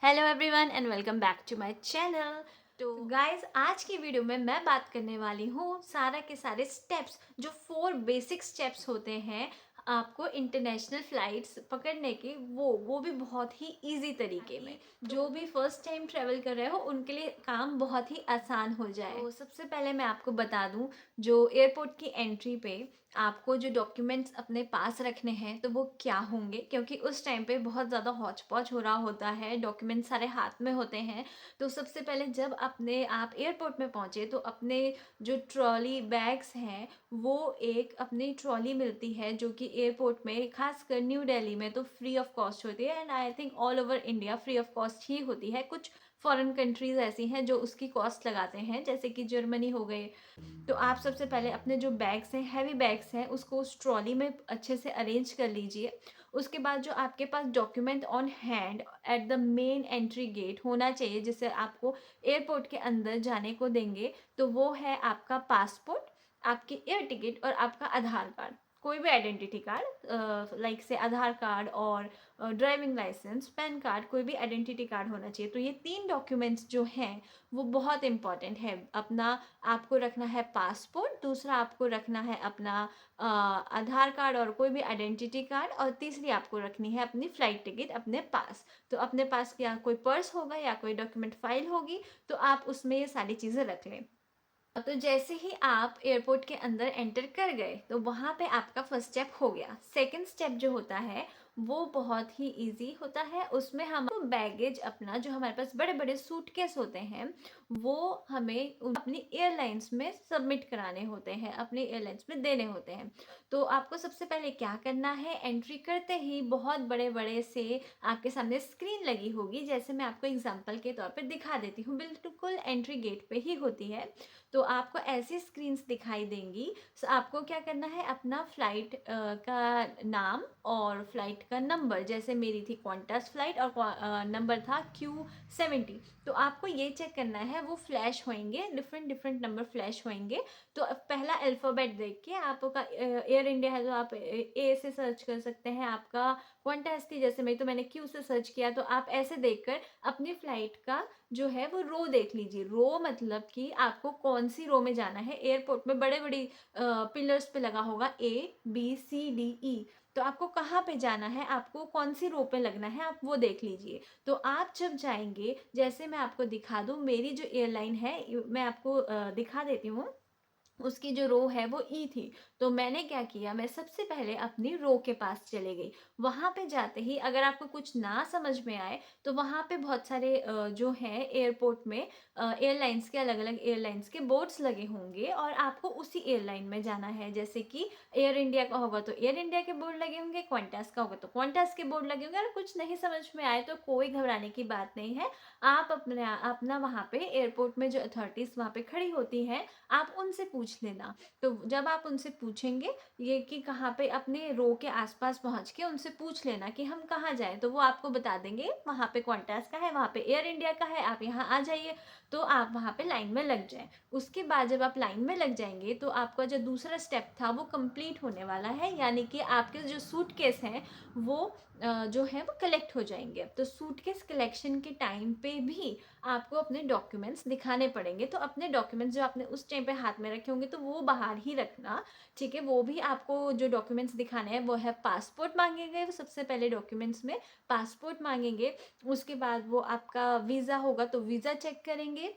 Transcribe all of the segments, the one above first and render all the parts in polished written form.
Hello everyone and welcome back to my channel. तो guys, आज की वीडियो में मैं बात करने वाली हूँ सारा के सारे स्टेप्स, जो 4 बेसिक स्टेप्स होते हैं आपको इंटरनेशनल फ्लाइट्स पकड़ने के, वो भी बहुत ही इजी तरीके में। जो भी फर्स्ट टाइम ट्रेवल कर रहे हो उनके लिए काम बहुत ही आसान हो जाए। तो सबसे पहले मैं आपको बता दूं, जो एयरपोर्ट की एंट्री पे आपको जो डॉक्यूमेंट्स अपने पास रखने हैं तो वो क्या होंगे, क्योंकि उस टाइम पे बहुत ज़्यादा हौच पौच हो रहा होता है, डॉक्यूमेंट्स सारे हाथ में होते हैं। तो सबसे पहले जब अपने आप एयरपोर्ट में पहुँचे तो अपने जो ट्रॉली बैग्स हैं वो एक अपनी ट्रॉली मिलती है, जो कि एयरपोर्ट में खासकर न्यू दिल्ली में तो फ्री ऑफ कॉस्ट होती है, and I think all over India free of cost ही होती है। कुछ फॉरेन कंट्रीज ऐसी हैं जो उसकी कॉस्ट लगाते हैं, जैसे कि जर्मनी हो गए। तो आप सबसे पहले अपने जो बैग्स हैं, हैवी बैग्स हैं, उसको उस ट्रॉली में अच्छे से अरेंज कर लीजिए। उसके बाद जो आपके पास document on hand at the main entry gate होना चाहिए, जिसे आपको एयरपोर्ट के अंदर जाने को देंगे, तो वो है आपका पासपोर्ट, आपकी एयर टिकट और आपका आधार कार्ड। कोई भी आइडेंटिटी कार्ड, लाइक से आधार कार्ड और ड्राइविंग लाइसेंस, पैन कार्ड, कोई भी आइडेंटिटी कार्ड होना चाहिए। तो ये 3 डॉक्यूमेंट्स जो हैं वो बहुत इंपॉर्टेंट है। अपना आपको रखना है पासपोर्ट, दूसरा आपको रखना है अपना आधार कार्ड और कोई भी आइडेंटिटी कार्ड, और तीसरी आपको रखनी है अपनी फ़्लाइट टिकट अपने पास। तो अपने पास क्या कोई पर्स होगा या कोई डॉक्यूमेंट फ़ाइल होगी, तो आप उसमें ये सारी चीज़ें रख लें। तो जैसे ही आप एयरपोर्ट के अंदर एंटर कर गए तो वहाँ पे आपका फर्स्ट स्टेप हो गया। सेकंड स्टेप जो होता है वो बहुत ही इजी होता है। उसमें हम बैगेज अपना, जो हमारे पास बड़े बड़े सूटकेस होते हैं, वो हमें अपनी एयरलाइंस में सबमिट कराने होते हैं, अपनी एयरलाइंस में देने होते हैं। तो आपको सबसे पहले क्या करना है, एंट्री करते ही बहुत बड़े बड़े से आपके सामने स्क्रीन लगी होगी, जैसे मैं आपको एग्जाम्पल के तौर पर दिखा देती हूँ, बिल्कुल एंट्री गेट पे ही होती है। तो आपको ऐसी स्क्रीन्स दिखाई देंगी। सो आपको क्या करना है, अपना फ़्लाइट का नाम और फ़्लाइट का नंबर, जैसे मेरी थी क्वांटस फ़्लाइट और नंबर था Q70, तो आपको ये चेक करना है, वो फ्लैश होंगे, डिफरेंट डिफरेंट नंबर फ्लैश होंगे। तो पहला अल्फ़ाबेट देख के आपका एयर इंडिया है तो आप ए से सर्च कर सकते हैं, आपका क्वांटस थी जैसे मैं, तो मैंने क्यू से सर्च किया। तो आप ऐसे देखकर अपनी फ़्लाइट का जो है वो रो देख लीजिए। रो मतलब कि आपको कौन सी रो में जाना है। एयरपोर्ट में बड़े बड़ी पिलर्स पे लगा होगा A B C D E, तो आपको कहाँ पे जाना है, आपको कौन सी रो पे लगना है, आप वो देख लीजिए। तो आप जब जाएंगे, जैसे मैं आपको दिखा दूँ, मेरी जो एयरलाइन है मैं आपको दिखा देती हूँ। उसकी जो रो है वो ई थी। तो मैंने क्या किया, मैं सबसे पहले अपनी रो के पास चले गई। वहाँ पे जाते ही अगर आपको कुछ ना समझ में आए तो वहाँ पे बहुत सारे जो हैं एयरपोर्ट में एयरलाइंस के, अलग अलग एयरलाइंस के बोर्ड्स लगे होंगे, और आपको उसी एयरलाइन में जाना है। जैसे कि एयर इंडिया का होगा तो एयर इंडिया के बोर्ड लगे होंगे, क्वांटस का होगा तो क्वांटस के बोर्ड लगे होंगे। अगर कुछ नहीं समझ में आए तो कोई घबराने की बात नहीं है। आप अपना वहाँ पे एयरपोर्ट में जो अथॉरिटीज़ वहाँ पे खड़ी होती हैं, आप उनसे पूछ लेना। तो जब आप उनसे पूछेंगे ये कि कहाँ पे, अपने रो के आसपास पहुँच के उनसे पूछ लेना कि हम कहाँ जाएँ, तो वो आपको बता देंगे वहाँ पे क्वांटस का है, वहाँ पे एयर इंडिया का है, आप यहाँ आ जाइए। तो आप वहाँ पे लाइन में लग जाएँ। उसके बाद जब आप लाइन में लग जाएँगे तो आपका जो दूसरा स्टेप था वो कंप्लीट होने वाला है, यानी कि आपके जो सूटकेस हैं वो जो है वो कलेक्ट हो जाएँगे। तो सूटकेस कलेक्शन के टाइम पे भी आपको अपने डॉक्यूमेंट्स दिखाने पड़ेंगे। तो अपने डॉक्यूमेंट्स जो आपने उस टाइम पे हाथ में रखे होंगे तो वो बाहर ही रखना, ठीक है। वो भी आपको जो डॉक्यूमेंट्स दिखाने हैं वो है पासपोर्ट मांगेंगे, वो सबसे पहले डॉक्यूमेंट्स में पासपोर्ट मांगेंगे। उसके बाद वो आपका वीज़ा होगा तो वीज़ा चेक करेंगे।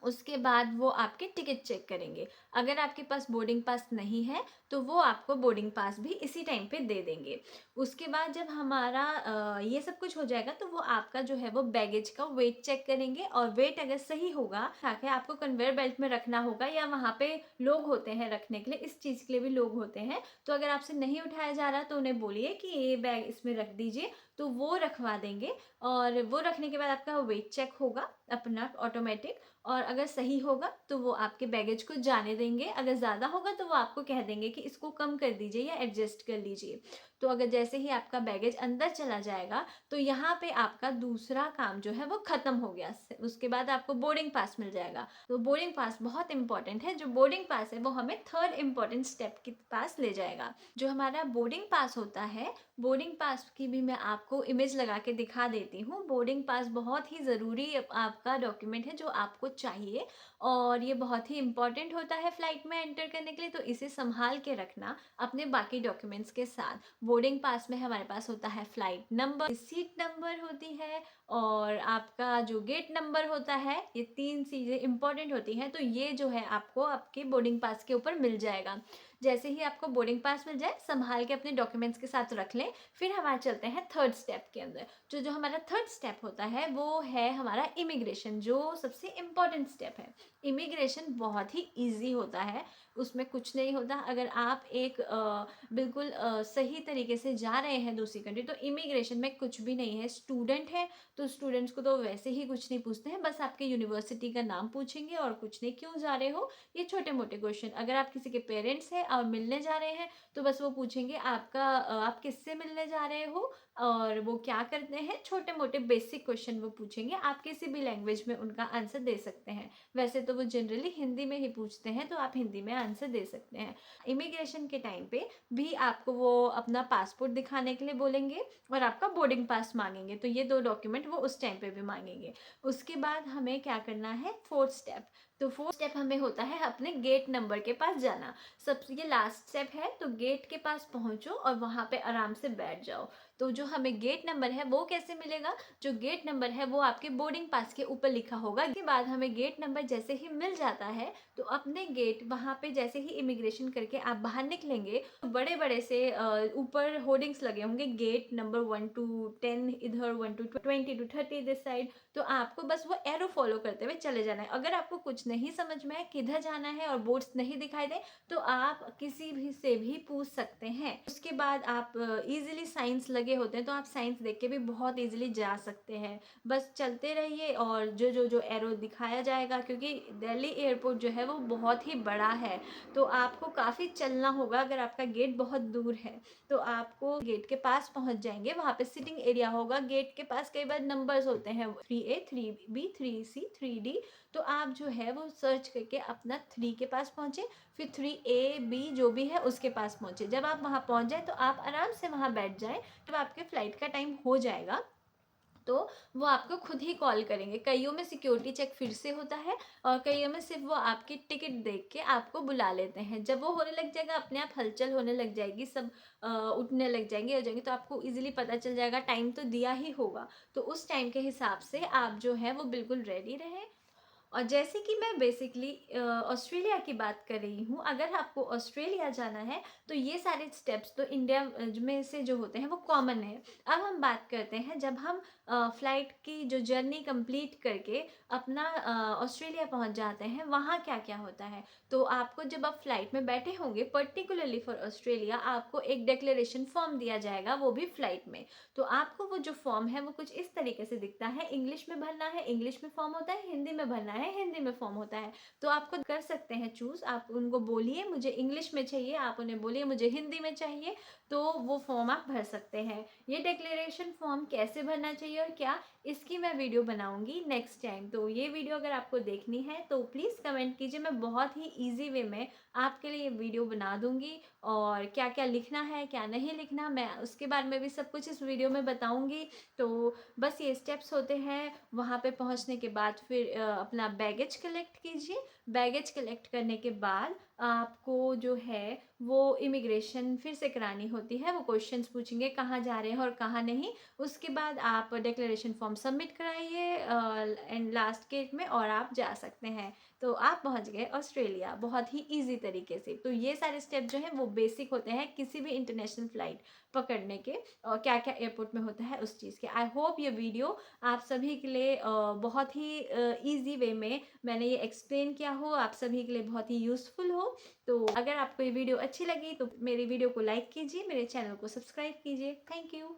उसके बाद वो आपके टिकट चेक करेंगे। अगर आपके पास बोर्डिंग पास नहीं है तो वो आपको बोर्डिंग पास भी इसी टाइम पे दे देंगे। उसके बाद जब हमारा ये सब कुछ हो जाएगा तो वो आपका जो है वो बैगेज का वेट चेक करेंगे, और वेट अगर सही होगा, ताकि आपको कन्वेयर बेल्ट में रखना होगा, या वहाँ पे लोग होते हैं रखने के लिए, इस चीज़ के लिए भी लोग होते हैं। तो अगर आपसे नहीं उठाया जा रहा तो उन्हें बोलिए कि ये बैग इसमें रख दीजिए, तो वो रखवा देंगे। और वो रखने के बाद आपका वेट चेक होगा अपना ऑटोमेटिक, और अगर सही होगा तो वो आपके बैगेज को जाने देंगे। अगर ज़्यादा होगा तो वो आपको कह देंगे कि इसको कम कर दीजिए या एडजस्ट कर लीजिए। तो अगर जैसे ही आपका बैगेज अंदर चला जाएगा तो यहाँ पे आपका दूसरा काम जो है वो ख़त्म हो गया। उसके बाद आपको बोर्डिंग पास मिल जाएगा। तो बोर्डिंग पास बहुत इंपॉर्टेंट है। जो बोर्डिंग पास है वो हमें थर्ड इंपॉर्टेंट स्टेप के पास ले जाएगा। जो हमारा बोर्डिंग पास होता है, बोर्डिंग पास की भी मैं आपको इमेज लगा के दिखा देती हूँ। बोर्डिंग पास बहुत ही ज़रूरी आपका डॉक्यूमेंट है जो आपको चाहिए, और ये बहुत ही इंपॉर्टेंट होता है फ्लाइट में एंटर करने के लिए। तो इसे संभाल के रखना अपने बाकी डॉक्यूमेंट्स के साथ। बोर्डिंग पास में हमारे पास होता है फ्लाइट नंबर, सीट नंबर होती है, और आपका जो गेट नंबर होता है। ये 3 चीज़ें इंपॉर्टेंट होती हैं। तो ये जो है आपको आपके बोर्डिंग पास के ऊपर मिल जाएगा। जैसे ही आपको बोर्डिंग पास मिल जाए, संभाल के अपने डॉक्यूमेंट्स के साथ रख लें। फिर हमारे चलते हैं थर्ड स्टेप के अंदर। जो हमारा थर्ड स्टेप होता है वो है हमारा इमिग्रेशन, जो सबसे इम्पॉर्टेंट स्टेप है। इमिग्रेशन बहुत ही ईजी होता है, उसमें कुछ नहीं होता। अगर आप एक बिल्कुल सही तरीके से जा रहे हैं दूसरी कंट्री, तो इमिग्रेशन में कुछ भी नहीं है। स्टूडेंट है तो स्टूडेंट्स को तो वैसे ही कुछ नहीं पूछते हैं, बस आपके यूनिवर्सिटी का नाम पूछेंगे और कुछ नहीं, क्यों जा रहे हो, ये छोटे मोटे क्वेश्चन। अगर आप किसी के पेरेंट्स हैं और मिलने जा रहे हैं तो बस वो पूछेंगे आप किससे मिलने जा रहे हो और वो क्या करते हैं। छोटे मोटे बेसिक क्वेश्चन वो पूछेंगे। आप किसी भी लैंग्वेज में उनका आंसर दे सकते हैं। वैसे तो वो जनरली हिंदी में ही पूछते हैं, तो आप हिंदी में आंसर दे सकते हैं। इमिग्रेशन के टाइम पे भी आपको वो अपना पासपोर्ट दिखाने के लिए बोलेंगे और आपका बोर्डिंग पास मांगेंगे। तो ये 2 डॉक्यूमेंट वो उस टाइम पे भी मांगेंगे। उसके बाद हमें क्या करना है, फोर्थ स्टेप। तो फोर्थ स्टेप हमें होता है अपने गेट नंबर के पास जाना। सबसे ये लास्ट स्टेप है। तो गेट के पास पहुंचो और वहां पे आराम से बैठ जाओ। तो जो हमें गेट नंबर है वो कैसे मिलेगा, जो गेट नंबर है वो आपके बोर्डिंग पास के ऊपर लिखा होगा। इसके बाद हमें गेट नंबर जैसे ही मिल जाता है, तो अपने गेट वहाँ पे जैसे ही इमिग्रेशन करके आप बाहर निकलेंगे, तो बड़े बड़े से ऊपर होर्डिंग्स लगे होंगे, गेट नंबर 1 to 10 इधर, 1 to 20 to 30 दिस साइड। तो आपको बस वो एरो फॉलो करते हुए चले जाना है। अगर आपको कुछ नहीं समझ में है किधर जाना है और बोर्ड्स नहीं दिखाई दे, तो आप किसी भी से भी पूछ सकते हैं। उसके बाद आप इजीली साइंस लगे होते हैं, तो आप साइंस देख के भी बहुत इजीली जा सकते हैं। बस चलते रहिए और जो एरो दिखाया जाएगा, क्योंकि दिल्ली एयरपोर्ट जो है वो बहुत ही बड़ा है, तो आपको काफ़ी चलना होगा। अगर आपका गेट बहुत दूर है तो आपको गेट के पास पहुंच जाएंगे। वहाँ पे सिटिंग एरिया होगा। गेट के पास कई बार नंबर्स होते हैं, 3A 3B 3C 3D। तो आप जो है वो सर्च करके अपना 3 के पास पहुँचे, फिर 3A B जो भी है उसके पास पहुँचे। जब आप वहाँ पहुँच जाए तो आप आराम से वहाँ बैठ जाएं। जब आपके फ़्लाइट का टाइम हो जाएगा तो वो आपको खुद ही कॉल करेंगे। कईयों में सिक्योरिटी चेक फिर से होता है और कईयों में सिर्फ वो आपकी टिकट देख के आपको बुला लेते हैं। जब वो होने लग जाएगा, अपने आप हलचल होने लग जाएगी, सब उठने लग जाएंगे, हो जाएंगे, तो आपको इजीली पता चल जाएगा। टाइम तो दिया ही होगा, तो उस टाइम के हिसाब से आप जो है वो बिल्कुल रेडी रहें। और जैसे कि मैं बेसिकली ऑस्ट्रेलिया की बात कर रही हूँ, अगर आपको ऑस्ट्रेलिया जाना है तो ये सारे स्टेप्स तो इंडिया में से जो होते हैं वो कॉमन है। अब हम बात करते हैं, जब हम फ़्लाइट की जो जर्नी कंप्लीट करके अपना ऑस्ट्रेलिया पहुँच जाते हैं, वहाँ क्या क्या होता है। तो आपको जब आप फ्लाइट में बैठे होंगे, पर्टिकुलरली फॉर ऑस्ट्रेलिया, आपको एक डिक्लेरेशन फॉर्म दिया जाएगा, वो भी फ्लाइट में। तो आपको वो जो फॉर्म है वो कुछ इस तरीके से दिखता है। इंग्लिश में भरना है, इंग्लिश में फॉर्म होता है, हिंदी में भरना है, हिंदी में फॉर्म होता है। तो आपको कर सकते हैं चूज। आप उनको बोलिए मुझे इंग्लिश में चाहिए, आप उन्हें बोलिए मुझे हिंदी में चाहिए, तो वो फॉर्म आप भर सकते हैं। ये डिक्लेरेशन फॉर्म कैसे भरना चाहिए और क्या, इसकी मैं वीडियो बनाऊंगी नेक्स्ट टाइम। तो ये वीडियो अगर आपको देखनी है तो प्लीज़ कमेंट कीजिए, मैं बहुत ही ईजी वे में आपके लिए ये वीडियो बना दूंगी। और क्या क्या लिखना है क्या नहीं लिखना, मैं उसके बारे में भी सब कुछ इस वीडियो में बताऊंगी। तो बस ये स्टेप्स होते हैं। वहाँ पे पहुँचने के बाद फिर अपना बैगेज कलेक्ट कीजिए। बैगेज कलेक्ट करने के बाद आपको जो है वो इमिग्रेशन फिर से करानी होती है। वो क्वेश्चंस पूछेंगे कहाँ जा रहे हैं और कहाँ नहीं। उसके बाद आप डिक्लेरेशन फॉर्म सबमिट कराइए एंड लास्ट गेट में, और आप जा सकते हैं। तो आप पहुंच गए ऑस्ट्रेलिया बहुत ही इजी तरीके से। तो ये सारे स्टेप जो हैं वो बेसिक होते हैं किसी भी इंटरनेशनल फ्लाइट पकड़ने के, और क्या क्या एयरपोर्ट में होता है उस चीज़ के। आई होप ये वीडियो आप सभी के लिए बहुत ही ईजी वे में मैंने ये एक्सप्लेन किया हो, आप सभी के लिए बहुत ही यूज़फुल हो। तो अगर आपको ये वीडियो अच्छी लगी तो मेरी वीडियो को लाइक कीजिए, मेरे चैनल को सब्सक्राइब कीजिए। Thank you.